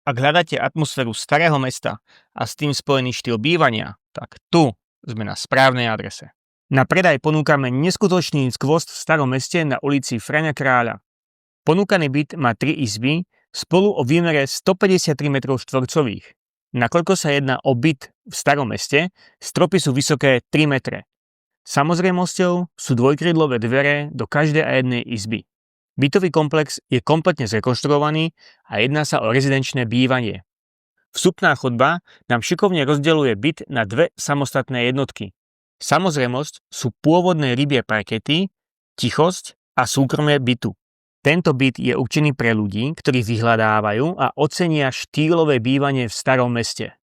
Ak hľadáte atmosféru starého mesta a s tým spojený štýl bývania, tak tu sme na správnej adrese. Na predaj ponúkame neskutočný skvost v starom meste na ulici Fraňa Kráľa. Ponúkaný byt má 3 izby spolu o výmere 153 m². Nakoľko sa jedná o byt v starom meste, stropy sú vysoké 3 metre. Samozrejmosťou sú dvojkrídlové dvere do každej a jednej izby. Bytový komplex je kompletne zrekonštruovaný a jedná sa o rezidenčné bývanie. Vstupná chodba nám šikovne rozdeľuje byt na 2 samostatné jednotky. Samozrejmosť sú pôvodné rybie parkety, tichosť a súkromie bytu. Tento byt je určený pre ľudí, ktorí vyhľadávajú a ocenia štýlové bývanie v starom meste.